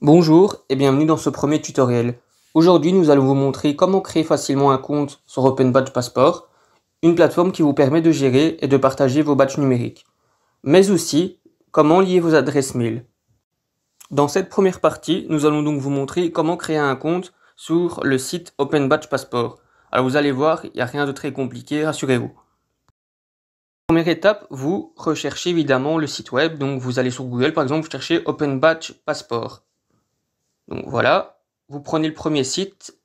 Bonjour et bienvenue dans ce premier tutoriel. Aujourd'hui, nous allons vous montrer comment créer facilement un compte sur Open Badge Passport, une plateforme qui vous permet de gérer et de partager vos badges numériques, mais aussi comment lier vos adresses mail. Dans cette première partie, nous allons donc vous montrer comment créer un compte sur le site Open Badge Passport. Alors vous allez voir, il n'y a rien de très compliqué, rassurez-vous. Première étape, vous recherchez évidemment le site web, donc vous allez sur Google par exemple, vous cherchez Open Badge Passport. Donc voilà, vous prenez le premier site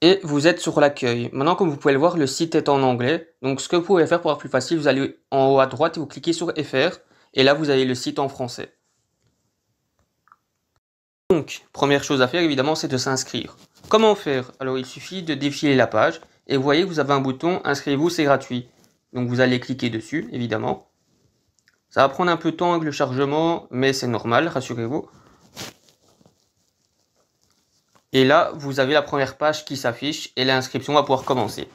et vous êtes sur l'accueil. Maintenant, comme vous pouvez le voir, le site est en anglais. Donc ce que vous pouvez faire pour avoir plus facile, vous allez en haut à droite et vous cliquez sur FR. Et là, vous avez le site en français. Donc, première chose à faire, évidemment, c'est de s'inscrire. Comment faire? Alors, il suffit de défiler la page. Et vous voyez, vous avez un bouton « Inscrivez-vous, c'est gratuit ». Donc, vous allez cliquer dessus, évidemment. Ça va prendre un peu de temps avec le chargement, mais c'est normal, rassurez-vous. Et là, vous avez la première page qui s'affiche et l'inscription va pouvoir commencer.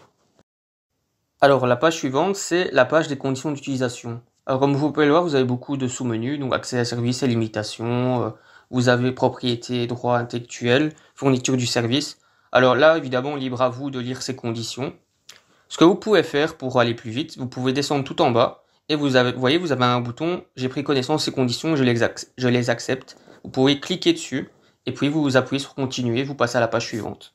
Alors, la page suivante, c'est la page des conditions d'utilisation. Alors, comme vous pouvez le voir, vous avez beaucoup de sous-menus, donc accès à services et limitations, vous avez propriété, droits intellectuels, fourniture du service. Alors là, évidemment, libre à vous de lire ces conditions. Ce que vous pouvez faire pour aller plus vite, vous pouvez descendre tout en bas et vous voyez, vous avez un bouton « J'ai pris connaissance de ces conditions, je les accepte ». Vous pouvez cliquer dessus. Et puis vous appuyez sur continuer, vous passez à la page suivante.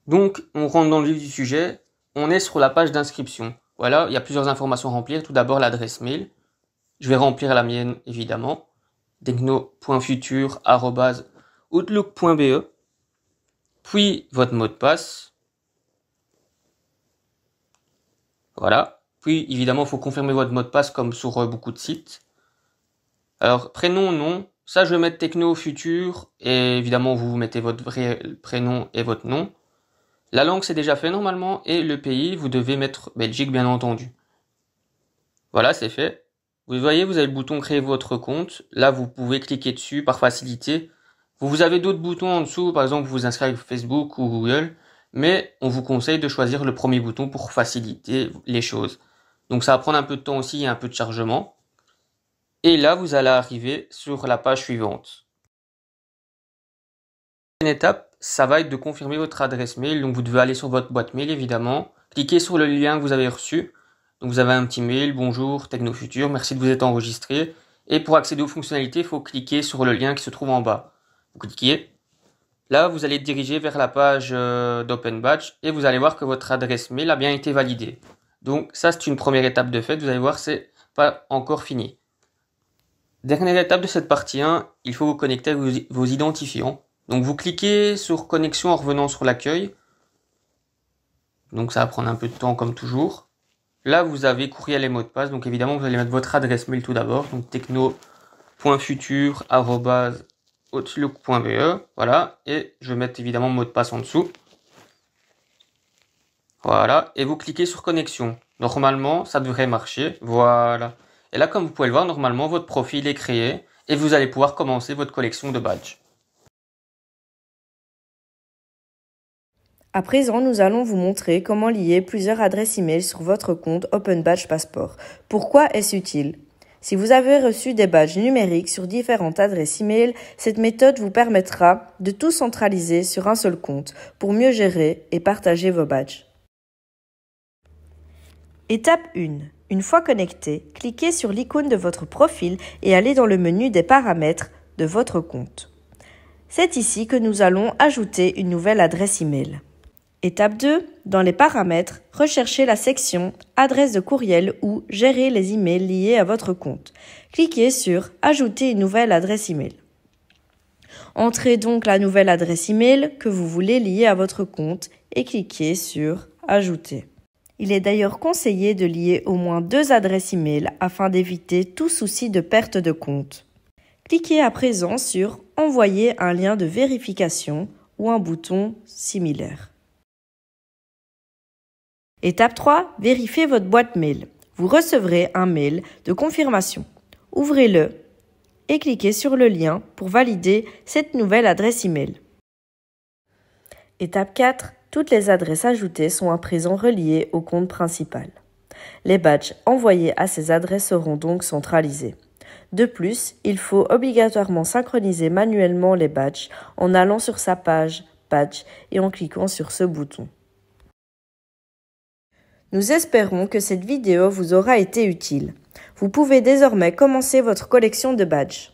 Donc on rentre dans le vif du sujet, on est sur la page d'inscription. Voilà, il y a plusieurs informations à remplir. Tout d'abord l'adresse mail. Je vais remplir la mienne évidemment. techno.futur@outlook.be. Puis votre mot de passe. Voilà. Puis évidemment il faut confirmer votre mot de passe comme sur beaucoup de sites. Alors prénom, nom. Ça, je vais mettre Techno Futur et évidemment, vous mettez votre vrai prénom et votre nom. La langue, c'est déjà fait normalement et le pays, vous devez mettre Belgique, bien entendu. Voilà, c'est fait. Vous voyez, vous avez le bouton Créer votre compte. Là, vous pouvez cliquer dessus par facilité. Vous avez d'autres boutons en dessous, par exemple, vous inscrivez sur Facebook ou Google, mais on vous conseille de choisir le premier bouton pour faciliter les choses. Donc, ça va prendre un peu de temps aussi et un peu de chargement. Et là, vous allez arriver sur la page suivante. Une étape, ça va être de confirmer votre adresse mail. Donc, vous devez aller sur votre boîte mail, évidemment. Cliquez sur le lien que vous avez reçu. Donc, vous avez un petit mail. Bonjour, TechnoFutur. Merci de vous être enregistré. Et pour accéder aux fonctionnalités, il faut cliquer sur le lien qui se trouve en bas. Vous cliquez. Là, vous allez diriger vers la page d'Open Badge et vous allez voir que votre adresse mail a bien été validée. Donc, ça, c'est une première étape de fait. Vous allez voir, c'est pas encore fini. Dernière étape de cette partie 1, il faut vous connecter avec vos identifiants. Donc vous cliquez sur connexion en revenant sur l'accueil. Donc ça va prendre un peu de temps comme toujours. Là vous avez courriel et mot de passe. Donc évidemment vous allez mettre votre adresse mail tout d'abord. Donc techno.futur@outlook.be. Voilà. Et je vais mettre évidemment mot de passe en dessous. Voilà. Et vous cliquez sur connexion. Normalement ça devrait marcher. Voilà. Et là, comme vous pouvez le voir, normalement, votre profil est créé et vous allez pouvoir commencer votre collection de badges. À présent, nous allons vous montrer comment lier plusieurs adresses e-mail sur votre compte Open Badge Passport. Pourquoi est-ce utile? Si vous avez reçu des badges numériques sur différentes adresses e-mail, cette méthode vous permettra de tout centraliser sur un seul compte pour mieux gérer et partager vos badges. Étape 1. Une fois connecté, cliquez sur l'icône de votre profil et allez dans le menu des paramètres de votre compte. C'est ici que nous allons ajouter une nouvelle adresse e-mail. Étape 2. Dans les paramètres, recherchez la section « Adresse de courriel » ou « Gérer les emails liés à votre compte ». Cliquez sur « Ajouter une nouvelle adresse email ». Entrez donc la nouvelle adresse email que vous voulez lier à votre compte et cliquez sur « Ajouter ». Il est d'ailleurs conseillé de lier au moins 2 adresses e-mail afin d'éviter tout souci de perte de compte. Cliquez à présent sur « Envoyer un lien de vérification » ou un bouton similaire. Étape 3. Vérifiez votre boîte mail. Vous recevrez un mail de confirmation. Ouvrez-le et cliquez sur le lien pour valider cette nouvelle adresse e-mail. Étape 4. Toutes les adresses ajoutées sont à présent reliées au compte principal. Les badges envoyés à ces adresses seront donc centralisés. De plus, il faut obligatoirement synchroniser manuellement les badges en allant sur sa page Badge et en cliquant sur ce bouton. Nous espérons que cette vidéo vous aura été utile. Vous pouvez désormais commencer votre collection de badges.